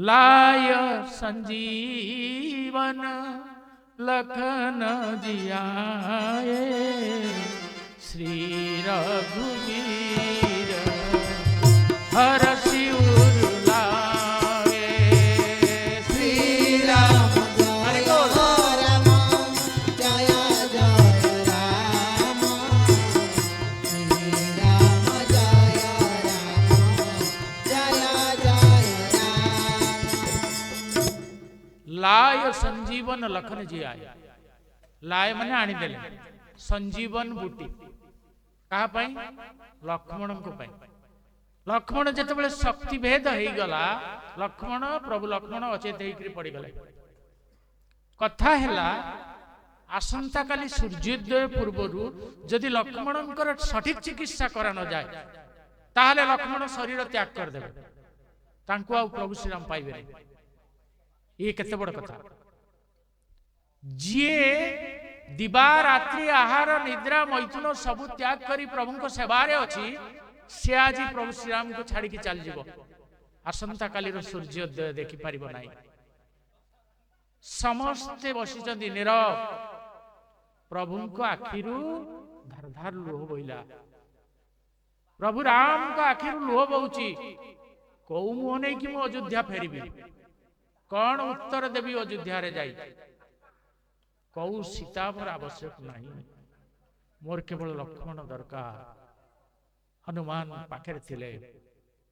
लाय संजीवन लखन जियाए श्री रघुवीर हर शिवर लाए श्री राम जय राम जय जय राम श्री राम जय राम जय जय राम। लाय संजीवन लखन जियाए लाय माने आनी देले संजीवन बूटी कहा पाई लक्ष्मण को पाई लक्ष्मण जेतेबेले शक्ति भेद हो गला लक्ष्मण प्रभु लक्ष्मण अचेत होकर पड़ी गले कथा हैला आसंता काली सूर्योदय पूर्वर जदि लक्ष्मणकर सठिक चिकित्सा करा न जाए ताहले लक्ष्मण शरीर त्याग कर देबे तांको आ प्रभु श्री राम पाइबे ये केते बड़ कथा जी दिवा रात्रि आहार निद्रा मैथुन सबु त्याग करी प्रभु को सेवारे अच्छी से आज प्रभु श्रीराम को छाड़ी चल जीव आसंता काली सूर्योदय देखि पारिब नाही समस्ते बसिचंदी नीरव प्रभु को आखिरु धार धार लुह बोइला प्रभु राम को आखिरु लुह बहुची कौ मुह नहीं कि मु अयोध्या फेरिबी कौन उत्तर देवी अयोध्या रे जाई कौ सीता मोर आवश्यक नहीं मोर केवल लक्ष्मण दरकार हनुमान पाखे थिले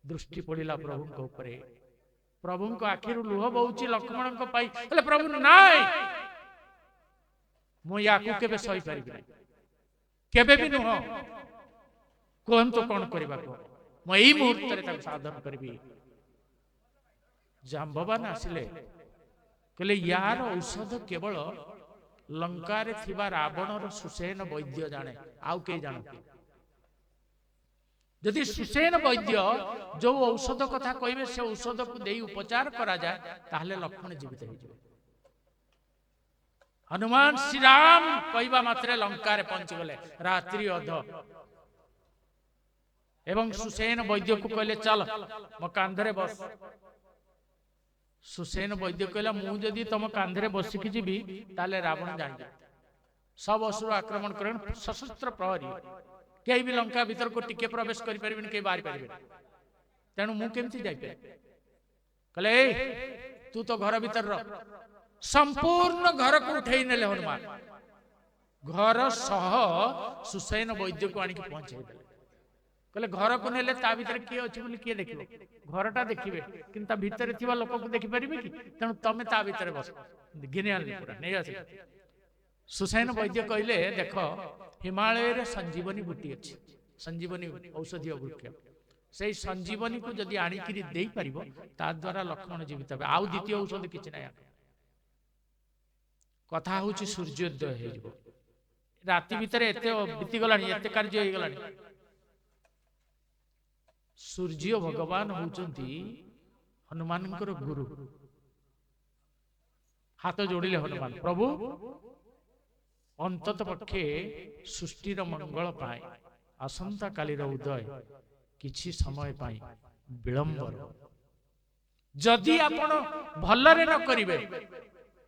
दृष्टि पड़िला प्रभु को ऊपरे प्रभु को आखिरु लुह बहुची लक्ष्मण को पाई हेले प्रभु नाई मु याकू केबे सही परिबि नाही केबे भी नुह कोन तो कोन करबा को मु एई मुहूर्त रे ताक साधन करबी जाम्बवान आसिले कहले यार औषध केवल लंका रे थिबा रावणर सुसेन वैद्य जाने आउ के जानते यदि सुसेन वैद्य जो औषध कथा कहबे से औषध को देई उपचार करा जाए ताहले लक्ष्मण जीवित हो जाए हनुमान श्री राम कहबा मात्रे लंका रे पहुंच गले रात्रि अध एवं सुसेन वैद्य को कहले चल मो कांधरे बस सुसेन वैद्य कहला मु जदि तुम कांधरे बसिकी जीवी ताले रावण जान सब असुर आक्रमण करें सशस्त्र प्रहरी कई भी लंका भीतर को टिके प्रवेश करि परिबिन के बाहर परिबिन तेणु मु केमती जाई पे कहले तू तो घर भीतर रह संपूर्ण घर को उठेई नेले हनुमान घर सह सुसेन वैद्य को आनी पहुंचे देले कहले घर को नेले ता भीतर किए अछि बोली किए देखिबे घरटा देखिबे किंतु भीतर थिबा लोक को देखि परिबे कि तेणु तमे ता भीतर बस गिने आनी पूरा नै आसी सुसेन वैद्य कहले देखो हिमालय रे संजीवनी बूटी अछि संजीवनी औषधीय वृक्ष से संजीवनी को जदि आनी किरी देई परिबो ता द्वारा लक्ष्मण जीवित होबे आउ द्वितीय औषध किछि नै कथा होछि सूर्योदय हे जबो राति भीतर एते बीती गलानी एते कार्य हे गलानी सूर्य भगवान होचंती हनुमान गुरु हाथ जोड़िले हनुमान प्रभु अंतत पक्षे सृष्टिर मंगल पाए आसंता कालीर उदय किछि समय पाई विलंब जदि आपण भलरे न करिवे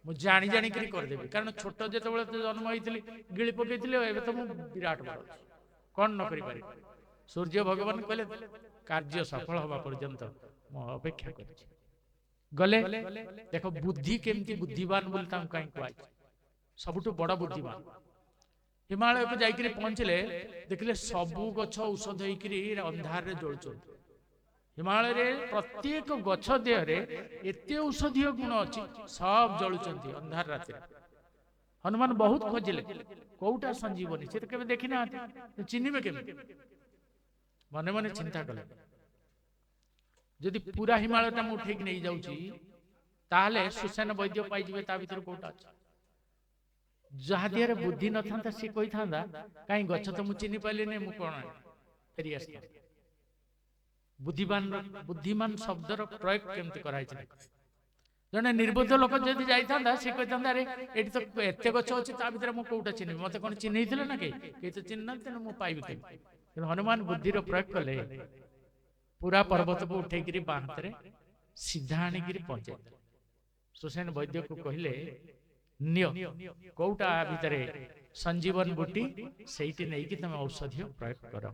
मु जानी जानी करी कर देबे कारण छोट जेतेबेले जन्म होइतिली गिळी पकेइतिले एबे तो मु विराट बड़ कोन न करि पारि सूर्य भगवान कहले कार्य सफल होबा पर्यंत मु अपेक्षा करछि गले देखो बुद्धि केमती बुद्धिमान बोल तां काई कहै सबुठु बड़ बुद्धिमान हिमालय को जाइकरी पहुंचले देखले सबु गछ औषध होइकरी अंधार रे जळुछन हिमालय रे प्रत्येक गछ देह रे एते औषधीय गुण अछि सब जळुचंती अंधार राति हनुमान बहुत खोजिले कोउटा संजीवनी से केबे देखिना चिन्हिबे केबे मने मने चिंता कले जदि पूरा हिमालय ता मु ठीक नहीं जाउची ताहले सुसेन वैद्य पाई जिवे ता भीतर कोटा अछि जहा दिहरे बुद्धि न थांता से कोइ थांदा काई गछ तो मु चिन्हि पाइले ने मु कोन फेरी आस्ता बुद्धिमान शब्दर प्रयोग केमती कराई छै जने निर्बुद्ध लोक जदि जाई थांदा से कोइ थांदा रे एठी तो एते गछ अछि ता भीतर मु कोटा चिन्हि मते कोन चिन्हि थिले ना के तो चिन्ह न मु पाइबे के हनुमान बुद्धिर प्रयोग कले पूरा पर्वत को उठे बांधरे ସିଧା ଆଣିକିରି ପହଞ୍ଚାଇ ଦେଲେ। ସୁସେନ ବୈଦ୍ୟକୁ କହିଲେ ନିଅ କୋଉଟା ଭିତରେ ସଞ୍ଜୀବନ ବୁଟି ସେଇଠି ନେଇକି ତମେ ଔଷଧୀୟ ପ୍ରୟୋଗ କର।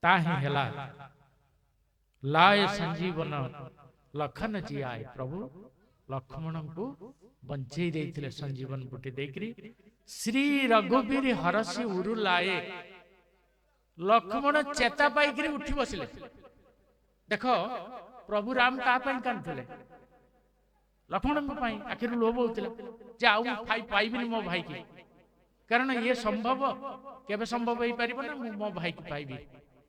ତା ହିଁ ହେଲା ଲାୟ ସଞ୍ଜୀବନ ଲଖନ ଜିଆଏ। ପ୍ରଭୁ ଲକ୍ଷ୍ମଣଙ୍କୁ ବଞ୍ଚେଇ ଦେଇଥିଲେ ସଞ୍ଜୀବନ ବୁଟି ଦେଇକରି। ଶ୍ରୀ ରଘୁବୀର ହରସି ଉରୁ ଲାଏ। ଲକ୍ଷ୍ମଣ ଚେତା ପାଇକିରି ଉଠି ବସିଲେ। ଦେଖ ପ୍ରଭୁ ରାମ କାହା ପାଇଁ କାନ୍ଦୁଥିଲେ? ଲକ୍ଷ୍ମଣଙ୍କ ପାଇଁ। ଆଖିରୁ ଲୋଭ ହଉଥିଲା ଯେ ଆଉ ପାଇବିନି ମୋ ଭାଇକି, କାରଣ ଇଏ ସମ୍ଭବ କେବେ ସମ୍ଭବ ହେଇପାରିବ ନା ମୁଁ ମୋ ଭାଇକି ପାଇବି,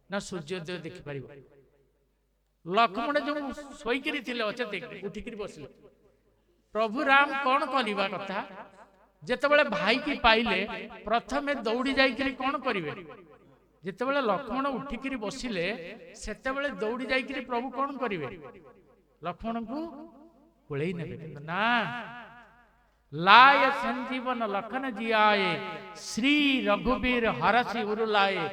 ନା ସୂର୍ଯ୍ୟୋଦୟ ଦେଖିପାରିବ। ଲକ୍ଷ୍ମଣ ଯୋଉ ଶୋଇକିରି ଥିଲେ ଅଚେତ ଉଠିକିରି ବସିଲେ। ପ୍ରଭୁ ରାମ କଣ କରିବା କଥା? ଯେତେବେଳେ ଭାଇକି ପାଇଲେ ପ୍ରଥମେ ଦୌଡ଼ି ଯାଇକିରି କଣ କରିବେ? ଯେତେବେଳେ ଲକ୍ଷ୍ମଣ ଉଠିକିରି ବସିଲେ ସେତେବେଳେ ଦୌଡ଼ି ଯାଇକିରି ପ୍ରଭୁ କଣ କରିବେ? ଲକ୍ଷ୍ମଣଙ୍କୁ କୋଳେଇ ନେବେ। କିନ୍ତୁ ନା, ଲାୟ ସଞ୍ଜୀବନ ଲଖନ ଜିଆଏ ଶ୍ରୀ ରଘୁବୀର ହରସି ଉରୁଲାଏ।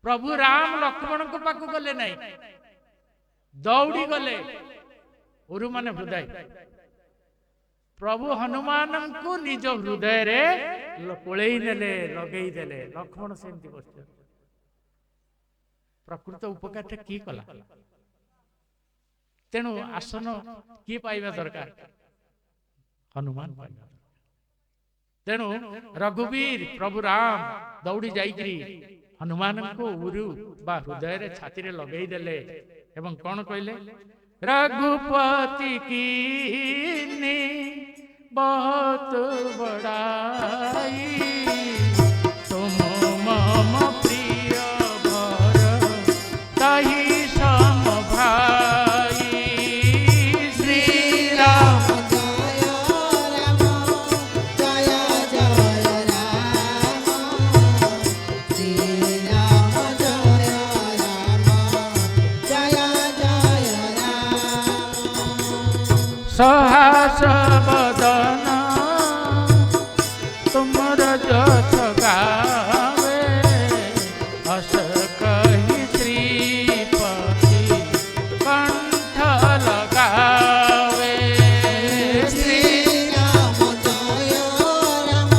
ପ୍ରଭୁ ରାମ ଲକ୍ଷ୍ମଣଙ୍କ ପାଖକୁ ଗଲେ ନାହିଁ, ଦୌଡ଼ି ଗଲେ। ଉରୁ ମାନେ ହୃଦୟ। ପ୍ରଭୁ ହନୁମାନଙ୍କୁ ନିଜ ହୃଦୟରେ କୋଳେଇ ନେଲେ, ଲଗେଇ ଦେଲେ। ଲକ୍ଷ୍ମଣ ସେମିତି ବସିଛନ୍ତି। ପ୍ରକୃତ ଉପକାରଟା କିଏ କଲା? ତେଣୁ ଆସନ କିଏ ପାଇବା ଦରକାର? ହନୁମାନ ପାଇବା। ତେଣୁ ରଘୁବୀର ପ୍ରଭୁ ରାମ ଦୌଡ଼ି ଯାଇକିରି ହନୁମାନଙ୍କୁ ଉରୁ ବା ହୃଦୟରେ ଛାତିରେ ଲଗେଇ ଦେଲେ ଏବଂ କଣ କହିଲେ? ରଘୁପତି कीन्ही बहुत बड़ाई, तुम मम प्रिय भर ताहि सम भाई। श्री राम जय राम जय जय राम, श्री राम जय राम जय जय राम। सहस बदन तुमर जस गावे, हस कहि श्रीपति कंठ लगावे। श्री राम जय राम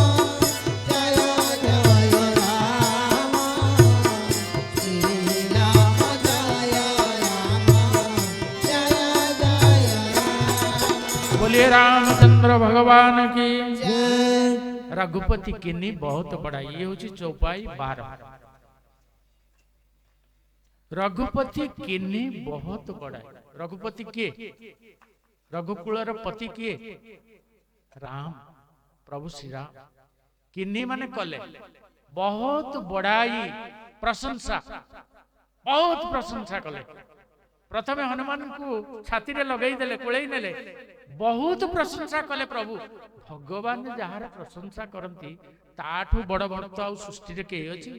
जय जय राम, श्री राम जय राम जय जय राम। बोलिए रामचंद्र भगवान की। जय। रघुपति किन्नी बहुत बड़ा। ये हूँ चौपाई 12। रघुपति किन्नी बहुत बड़ा। रघुपति किए? रघुकुलर पति किए? राम, प्रभु श्री राम। किन्नी माने कले बहुत बड़ाई, प्रशंसा, बहुत प्रशंसा कले। प्रथमे हनुमान को छाती रे लगेई देले, कोळेई नेले, बहुत प्रशंसा कले प्रभु। भगवान जार प्रशंसा करती ताठू बड़ भक्त आ सृष्टि रे के अछि?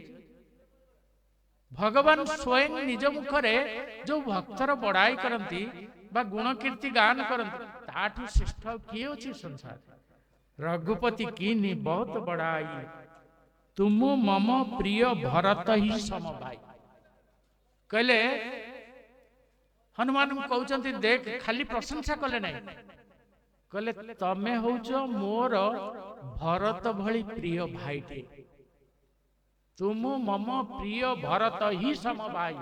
भगवान स्वयं निज मुखरे जो भक्तर बड़ाई करती बा गुण कीर्ति गान करती ताठू श्रेष्ठ किए अछि संसार? रघुपति कीन्ही बहुत बड़ाई, तुम मम प्रिय भरत ही सम भाई। कहले हनुमान कहउचंती देख, खाली प्रशंसा कले नहीं, कहले तमे होउच मोर भरत भली प्रिय भाईटे। तुम मम प्रिय भरत ही सम भाई।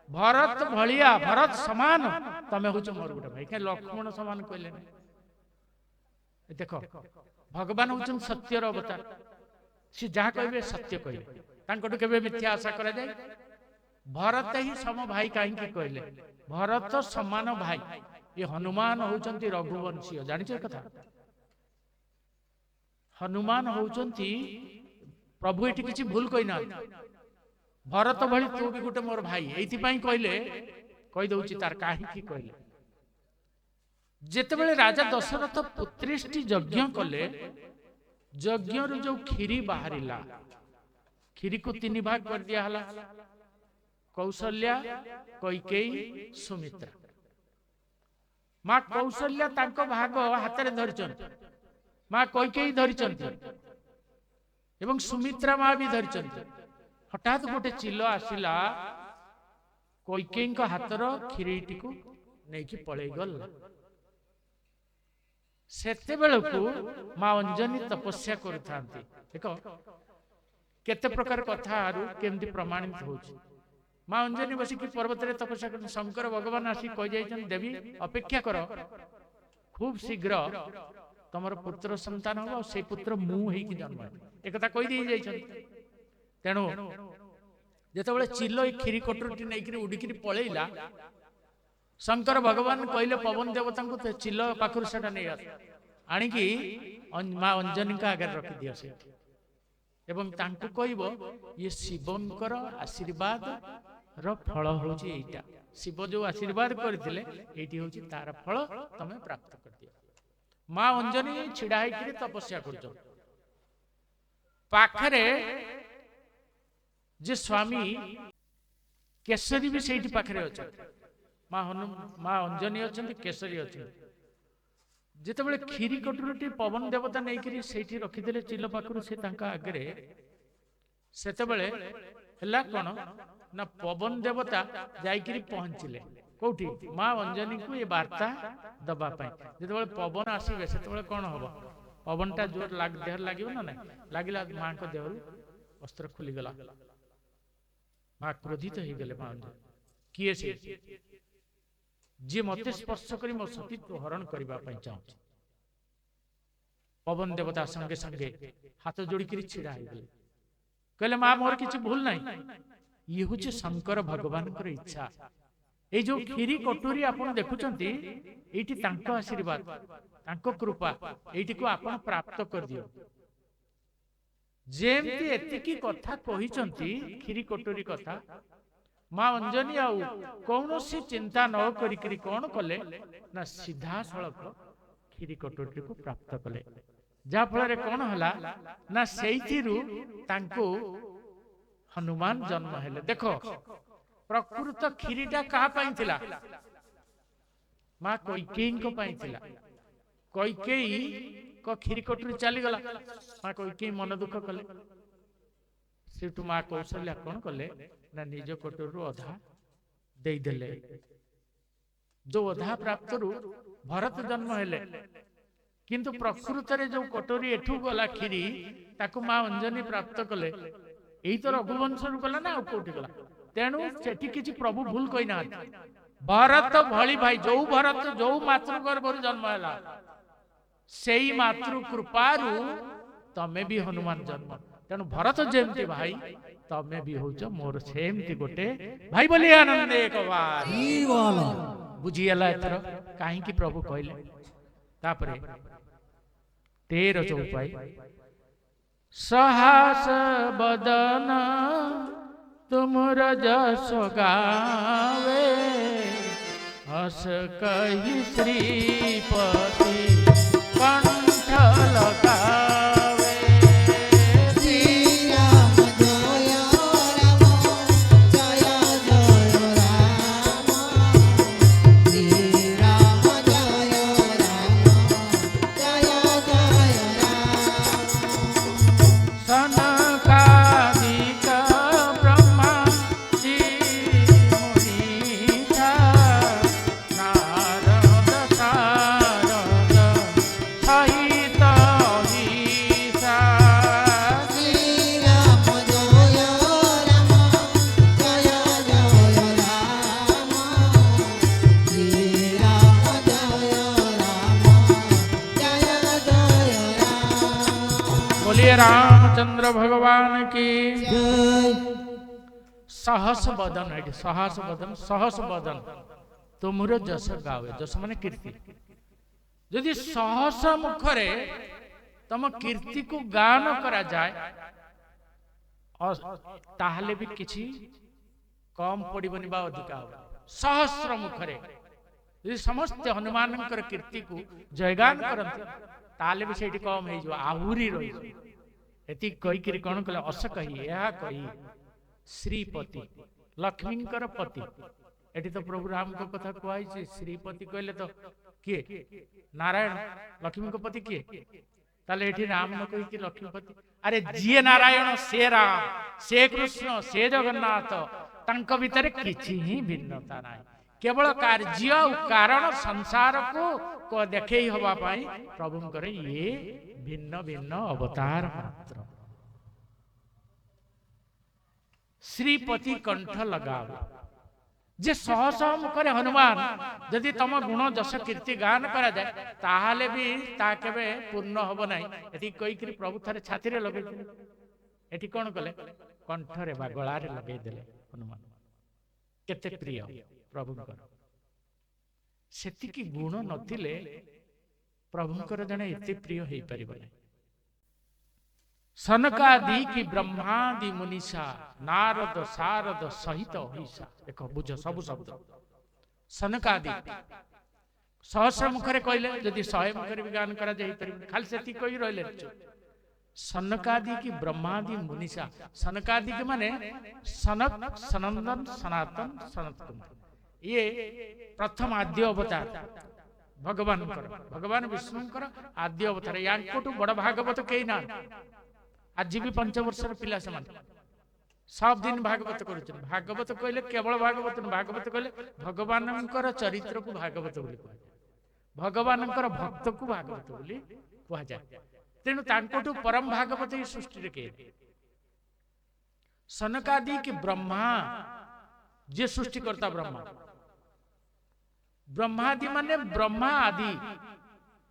भरत भलिया, भरत समान तमे होउच मोर गोटे भाई। के लक्ष्मण समान कहले नहीं? देखो भगवान होउचन सत्यर अवतार। से जहाँ कहबे सत्य कहबे, तांकटू केबे मिथ्या आशा करा जाय? भरत ही सम भाई कहीं कहले? भरत समान भाई। ये हनुमान होउचंती रघुवंशी। जानिछ कथा? हनुमान होउचंती प्रभु एठी किछि भूल कहि ना। भरत भली तू भी गोटे मोर भाई एथि पई कहले, कहि दउची तार काहे की कहले। जेतेबेले राजा दशरथ पुत्रेष्टि यज्ञ कले, यज्ञ रु जो खीरी बाहरिला, खीरी को 3 भाग कर दिया हला। कौशल्या, कैकेयी, सुमित्रा। मां कौशल्या तांको भाग हाथ रे धरिचंती, मां कैकेयी धरिचंती एवं सुमित्रा मां भी धरिचंती। हठात गोटे चिल आसिला कैकेयी को हाथर खीरीटी को ନେଇକି ପଳେଇ ଗଲା। ସେତେବେଳକୁ ମା ଅଞ୍ଜନୀ ତପସ୍ୟା କରୁଥାନ୍ତି। ଦେଖ କେତେ ପ୍ରକାର କଥା କେମିତି ପ୍ରମାଣିତ ହଉଛି। ମା ଅଞ୍ଜନୀ ବସିକି ପର୍ବତରେ ତପସ୍ୟା କରୁଛନ୍ତି। ଶଙ୍କର ଭଗବାନ ଆସି କହିଯାଇଛନ୍ତି, ଦେବୀ ଅପେକ୍ଷା କର, ଖୁବ ଶୀଘ୍ର ତମର ପୁତ୍ର ସନ୍ତାନ ହବ, ଆଉ ସେଇ ପୁତ୍ର ମୁଁ ହେଇକି ଜନ୍ମ ହେବି, ଏକଥା କହିଦେଇ ଯାଇଛନ୍ତି। ତେଣୁ ଯେତେବେଳେ ଚିଲ ଏଇ କ୍ଷୀରି କଟୁରଟି ନେଇକିରି ଉଡ଼ିକିରି ପଳେଇଲା, ଶଙ୍କର ଭଗବାନ କହିଲେ ପବନ ଦେବତାଙ୍କୁ ଚିଲ ପାଖରୁ ସେଟା ନେଇ ଆସ, ଆଣିକି ମା ଅଞ୍ଜନୀଙ୍କ ଆଗରେ ରଖିଦିଅ ସେଠି, ଏବଂ ତାଙ୍କୁ କହିବ ଇଏ ଶିବଙ୍କର ଆଶୀର୍ବାଦ ର ଫଳ ହଉଛି ଏଇଟା। ଶିବ ଯୋଉ ଆଶୀର୍ବାଦ କରିଥିଲେ ଏଇଟି ହଉଛି ତାର ଫଳ, ତମେ ପ୍ରାପ୍ତ କରିଦିଅ। ମା ଅଞ୍ଜନୀ ଛିଡା ହେଇକିରି ତପସ୍ୟା କରୁଛନ୍ତି। ପାଖରେ ଯେ ସ୍ୱାମୀ କେଶରୀ ବି ସେଇଠି ପାଖରେ ଅଛନ୍ତି। ମା ଅଞ୍ଜନୀ ଅଛନ୍ତି, କେଶରୀ ଅଛନ୍ତି। ଯେତେବେଳେ କ୍ଷୀରି କଟୁରଟି ପବନ ଦେବତା ନେଇକିରି ସେଇଠି ରଖିଦେଲେ ଚିଲ ପାଖରୁ, ସେ ତାଙ୍କ ଆଗରେ, ସେତେବେଳେ ହେଲା କଣ ନା ପବନ ଦେବତା ଯାଇକିରି ପହଞ୍ଚିଲେ କୋଉଠି? ମା ଅଞ୍ଜନୀକୁ ଏ ବାର୍ତ୍ତା ଦବା ପାଇଁ। ଯେତେବେଳେ ପବନ ଆସିବେ ସେତେବେଳେ କଣ ହବ? ପବନଟା ଜୋର ଦେହରେ ଲାଗିବ ନା ନାଇଁ? ଲାଗିଲା, ମାଙ୍କ ଦେହରୁ ବସ୍ତ୍ର ଖୋଲିଗଲା। ମା କ୍ରୋଧିତ ହେଇଗଲେ। ମା ଅଞ୍ଜନୀ, କିଏ ସେ ଯିଏ ମତେ ସ୍ପର୍ଶ କରି ମୋ ସତୀତ୍ୱ ହରଣ କରିବା ପାଇଁ ଚାହୁଁଛି? ପବନ ଦେବତା ସଙ୍ଗେ ସଙ୍ଗେ ହାତ ଯୋଡ଼ିକିରି ଛିଡା ହେଇଗଲେ, କହିଲେ ମା ମୋର କିଛି ଭୁଲ ନାହିଁ, ଇଏ ହଉଛି ଶଙ୍କର ଭଗବାନଙ୍କର ଇଚ୍ଛା। ଏଇ ଯୋଉ କ୍ଷୀରି କଟୁରୀ ଆପଣ ଦେଖୁଛନ୍ତି, ଏଇଠି ତାଙ୍କ ଆଶୀର୍ବାଦ, ତାଙ୍କ କୃପା, ଏଇଟିକୁ ଆପଣ ପ୍ରାପ୍ତ କରିଦିଅ। ଯେମିତି ଏତିକି କଥା କହିଛନ୍ତି କ୍ଷୀରି କଟୁରୀ କଥା, ମା ଅଞ୍ଜନୀ ଆଉ କୌଣସି ଚିନ୍ତା ନ କରିକିରି କଣ କଲେ ନା ସିଧାସଳଖ କ୍ଷୀରି କଟୁରୀକୁ ପ୍ରାପ୍ତ କଲେ। ଯାହା ଫଳରେ କଣ ହେଲା ନା ସେଇଥିରୁ ତାଙ୍କୁ ହନୁମାନ ଜନ୍ମ ହେଲେ। ଦେଖ ପ୍ରକୃତ କ୍ଷୀରିଟା କାହା ପାଇଁ ଥିଲା? ମା କୈକେୟୀଙ୍କ ପାଇଁ ଥିଲା। କୈକେୟୀ କ୍ଷୀରି କଟୁରୀ ଚାଲିଗଲା, ମା କୈକେୟୀ ମନ ଦୁଃଖ କଲେ। ସେଠୁ ମା କୌଶଲ୍ୟା କଣ କଲେ ନା ନିଜ କଟୁରୀରୁ ଅଧା ଦେଇଦେଲେ। ଯୋଉ ଅଧା ପ୍ରାପ୍ତରୁ ଭରତ ଜନ୍ମ ହେଲେ, କିନ୍ତୁ ପ୍ରକୃତରେ ଯୋଉ କଟୋରୀ ଏଠୁ ଗଲା କ୍ଷୀରି, ତାକୁ ମା ଅଞ୍ଜନୀ ପ୍ରାପ୍ତ କଲେ। ଏଇ ତ ରଘୁବଂଶରୁ ଗଲା ନା ଆଉ କୋଉଠି ଗଲା? ତେଣୁ ସେଠି କିଛି ପ୍ରଭୁ ଭୁଲ କହିନାହାନ୍ତି। ଭରତ ଭଳି ଭାଇ, ଯୋଉ ଭରତ ଯୋଉ ମାତୃ ଗର୍ଭରୁ ଜନ୍ମ ହେଲା, ସେଇ ମାତୃ କୃପାରୁ ତମେ ବି ହନୁମାନ ଜନ୍ମ। ତେଣୁ ଭରତ ଯେମିତି ଭାଇ, ତମେ ବି ହଉଛ ମୋର ସେମିତି ଗୋଟେ ଭାଇ ବୋଲି ଆନନ୍ଦେ କବାର। ବୁଝିଗଲା ଏଥର କାହିଁକି ପ୍ରଭୁ କହିଲେ? ତାପରେ 13 ଚଉପାଇ, ସହାସ ବଦନ ତୁମର ଯଶ ଗାवे, ହସ କହି ଶ୍ରୀପତି କଣ୍ଠ ଲଗାवे। ଶ୍ରୀ ରାମ ଜୟ ରାମ, ଜୟ ଜୟ ରାମ, ଶ୍ରୀ ରାମ ଜୟ ରାମ, ଜୟ ଜୟ ରାମ। सनकादिक ब्रह्मादि मुनीसा, नारद सारद सहित ईसा। ଶ୍ରୀ ରାମ ଜୟ ରାମ, ଜୟ ଜୟ ରାମ, ଶ୍ରୀ ରାମ ଜୟ ରାମ, ଜୟ ଜୟ ରାମ। बोलिए रामचंद्र भगवान की। ଜୟ। सहस बदन है, सहस बदन, सहस बदन तुमर जस गावे। जस माने कीर्ति। यदि सहस मुखरे तम कीर्ति को गान करा जाए, ताहले भी किछि कम पड़िबनि बा अधिका हो। सहस्र मुखरे यदि समस्त हनुमानकर कीर्ति को जयगान करते, ताहले भी सेठी कम हे जो आहुरी रही। एति कहि किरि कोन कले अस कहि एहा कहि श्रीपति लक्ष्मींकर पति। एठी तो प्रभु राम को कथा कहै छै। श्रीपति कहले तो किए? नारायण। लक्ष्मी को पति किए? ताले एठी राम न कहि कि लक्ष्मीपति। अरे जिए नारायण से राम, से कृष्ण, से जगन्नाथ, तांक भितरे किछि ही भिन्नता नाही। केवल कार्य और कारण संसार को देखई हवा पाई प्रभुंकर ये भिन्न भिन्न अवतार मात्र। श्रीपति कंठ लगाव जे शह शह मुखरे हनुमान यदि तुम गुण जश कीर्ति गान करा जाए ताहाले भी ता केबे पूर्ण हब नाही। एठी कई करी प्रभु थारे छाती रे लगे एठी कोन कले कंठरे बा गळारे लगे देले हनुमान। केते प्रिय प्रभुंकर सेतिकी गुण नथिले प्रभुंकर जने एते प्रिय हेई परिबने। सनकादि की ब्रह्मादि मुनिषा नारद सारद सहित अहिषा देखो बुझ सब शब्द सनकादि सहस्र मुखरे कहले यदि 100 मुखरे भी गान करा जाई परिबने खाली सेति कहि रहले। सनकादि की ब्रह्मादि मुनिषा सनकादि के माने सनक सनंदन सनातन सनत ये प्रथम आद्य अवतार भगवान विष्णुंकर आद्य अवतार यांकोटु बड़ भागवत कई ना आज भी 5 वर्षर पिला समान सब दिन भागवत करुछन। भागवत कहले केवल भागवत न भागवत कहले भगवानंकर चरित्र को भागवत बोली कहले भगवानंकर भक्त को भागवत बोली कहा जाय। तेणु तांकोटु परम भागवत ही सृष्टि रे के सनकादि के ब्रह्मा जे सृष्टि करता ब्रह्मा ब्रह्मादि माने ब्रह्मा आदि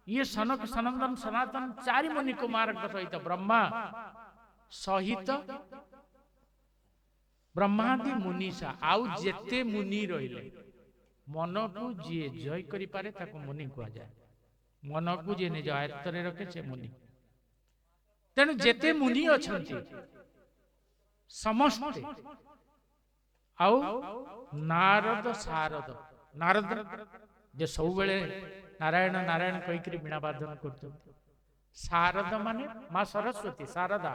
ये सनक सनंदन सनातन चारि मुनि कुमार सहित ब्रह्मा सहित ब्रह्मादि मुनिषा आउ जेते मुनि रहिले मन को जे जय करि पारे ताको मुनि कहा जाय। मन को जे निज आयत्त रे रखे से मुनि। तेणु जेते मुनि अछंती समस्त आउ नारद सारद नारद जे सब बेले नारायण नारायण कहीकरी वीणा वादन करते। शारद माने माँ सरस्वती शारदा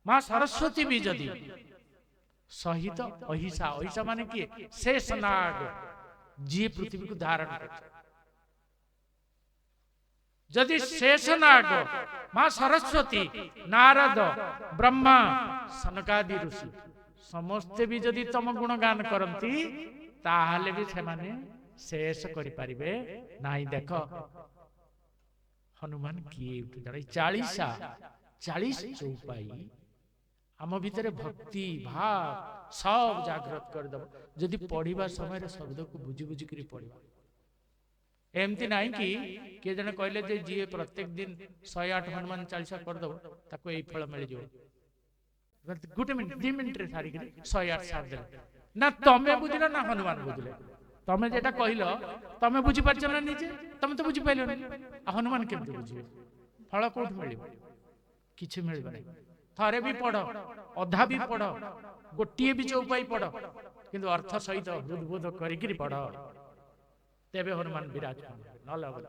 माँ सरस्वती भी जदि सहित अहिषा अहिषा माने किए शेषनाग जी पृथ्वी को धारण कर जदि शेषनाग माँ सरस्वती नारद ब्रह्मा सनकादि ऋषि समस्ते भी जदि तम गुण गान करती ताहले भी से माने शेष करि परिबे नाही। देख हनुमान किए उठ 40 चौपाई आम भीतर भक्ति भाव सब जागृत कर दब जदि पढ़िबा समय शब्द को बुझी बुझी करी पढ़िबा। एमती नहीं कि किए जने कहले जे जी प्रत्येक दिन 108 हनुमान 40 कर दब ताको एई फल मिल जो गुटे मिनिट 2 मिनिट रे सारी 108 सार दे ना तमे बुझिला ना हनुमान बुझले। तमे जेटा कहिलो तमे बुझी पारछ ना निजे तमे तो बुझी पाइलो ना हनुमान केमते बुझिबे फल कोठ मिलिबो किछि मिलिबो नै। थारे भी पढ़ अधा भी पढ़ गोटिए भी चौपाई पढ़ किंतु अर्थ सहित बुद्धबोध करिकरी पढ़ तेबे हनुमान विराज नले हबो।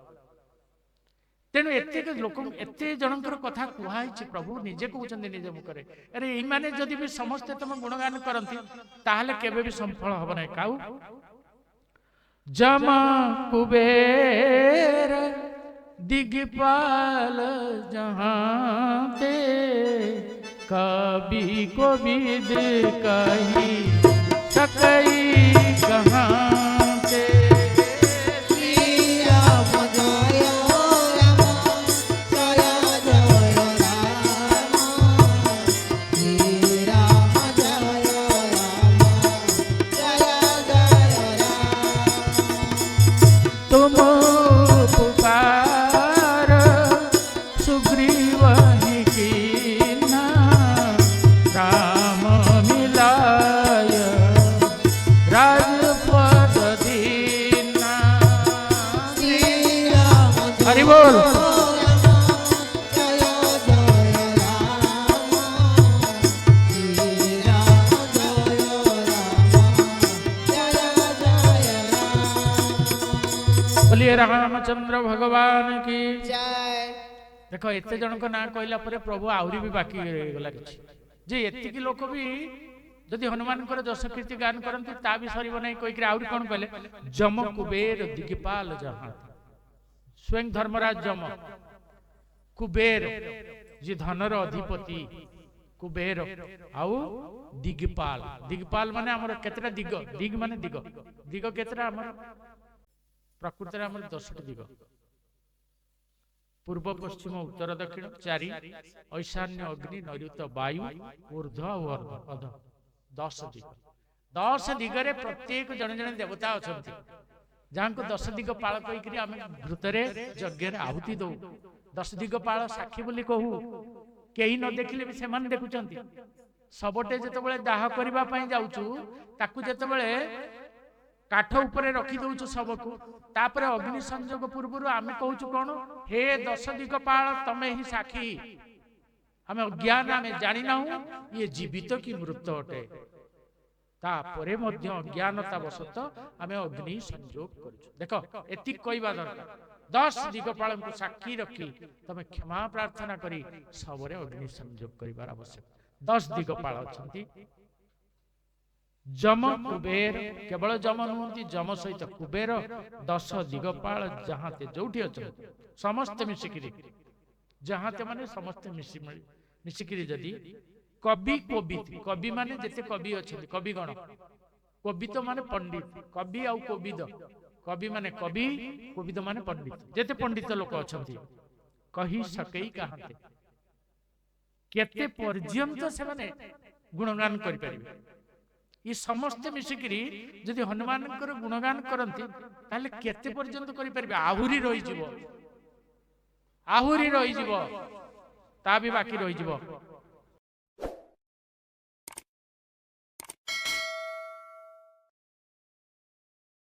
तेणु एते लोक एते जनकर कथा कुहाई प्रभु निजे कहउछन्ते निजे मुखरे अरे एई माने जदि भी समस्त तुम गुणगान करंती ताहले केबे भी संफल हबो नै। काउ जमा कुबेर दिगपाल जहां ते कवि को विद कही सकई कहां ते। रामचंद्र भगवान की जय। देखो एते जन को ना कहला परे प्रभु आउरी भी बाकी गला किछि जे एतिकी लोक भी जदि हनुमान कर जस कीर्ति गान करंती ता भी सरीब नै कहि के आउरी कोन कहले जम कुबेर दिगपाल जहां स्वयं धर्मराज जम कुबेर जे धनर अधिपति କୁବେର ଆଉ ଦିଗପାଲ। ଦିଗପାଲ ମାନେ ଆମର କେତେଟା ଦିଗ? ଦିଗ ମାନେ ଦିଗ। ଦିଗ କେତେଟା ଆମର? ପ୍ରକୃତରେ ଆମର 10ଟି ଦିଗ। ପୂର୍ବ ପଶ୍ଚିମ ଉତ୍ତର ଦକ୍ଷିଣ 4, ଐଶାନ୍ୟ ଅଗ୍ନି ନୈಋତ ବାୟୁ ଊର୍ଧ୍ୱ ଆଉ ଅଧ 10 ଦିଗ। 10 ଦିଗରେ ପ୍ରତ୍ୟେକ ଜଣେ ଜଣେ ଦେବତା ଅଛନ୍ତି, ଯାହାଙ୍କୁ 10 ଦିଗ ପାଳ କହିକରି ଆମେ ଘୃତରେ ଯଜ୍ଞରେ ଆହୁତି ଦଉ। 10 ଦିଗ ପାଳ ସାକ୍ଷୀ ବୋଲି କହୁ। କେହି ନ ଦେଖିଲେ ବି ସେମାନେ ଦେଖୁଛନ୍ତି। ଶବଟେ ଯେତେବେଳେ ଦାହ କରିବା ପାଇଁ ଯାଉଛୁ, ତାକୁ ଯେତେବେଳେ କାଠ ଉପରେ ରଖି ଦଉଛୁ ଶବକୁ, ତାପରେ ଅଗ୍ନି ସଂଯୋଗ ପୂର୍ବରୁ ଆମେ କହୁଛୁ କଣ? ହେ 10 ଦିଗ ପାଳ, ତମେ ହିଁ ସାକ୍ଷୀ। ଆମେ ଅଜ୍ଞାନ, ଆମେ ଜାଣିନାହୁଁ ଇଏ ଜୀବିତ କି ମୃତ ଅଟେ। ତାପରେ ମଧ୍ୟ ଅଜ୍ଞାନତା ବଶତଃ ଆମେ ଅଗ୍ନି ସଂଯୋଗ କରୁଛୁ। ଦେଖ, ଏତିକି କହିବା ଦରକାର। 10 ଦିଗପାଳଙ୍କୁ ସାକ୍ଷୀ ରଖି ତମେ କ୍ଷମା ପ୍ରାର୍ଥନା କରି ଶବରେ ଅଗ୍ନି ସଂଯୋଗ କରିବାର ଆବଶ୍ୟକ। 10 ଦିଗପାଳ ଅଛନ୍ତି। ଯମ କୁବେର, କେବଳ ଯମ ନୁହନ୍ତି, ଯମ ସହିତ କୁବେର 10 ଦିଗପାଳ ଯାହାତେ ଯୋଉଠି ଅଛନ୍ତି ସମସ୍ତେ ମିଶିକିରି, ଯାହାତେ ମାନେ ସମସ୍ତେ ମିଶିକିରି ଯଦି କବି କୋବିଦ, କବି ମାନେ ଯେତେ କବି ଅଛନ୍ତି, କବି ଗଣ, କୋବିଦ ମାନେ ପଣ୍ଡିତ, କବି ଆଉ କୋବିଦ, କବି ମାନେ କବି, କୋବିଦ ମାନେ ପଣ୍ଡିତ, ଯେତେ ପଣ୍ଡିତ ଲୋକ ଅଛନ୍ତି, କହି ସକେଇ କାହାନ୍ତେ, କେତେ ପର୍ଯ୍ୟନ୍ତ ସେମାନେ ଗୁଣଗାନ କରିପାରିବେ। ଏ ସମସ୍ତେ ମିଶିକିରି ଯଦି ହନୁମାନଙ୍କର ଗୁଣଗାନ କରନ୍ତି, ତାହେଲେ କେତେ ପର୍ଯ୍ୟନ୍ତ କରିପାରିବେ? ଆହୁରି ରହିଯିବ, ଆହୁରି ରହିଯିବ, ତା ବି ବାକି ରହିଯିବ।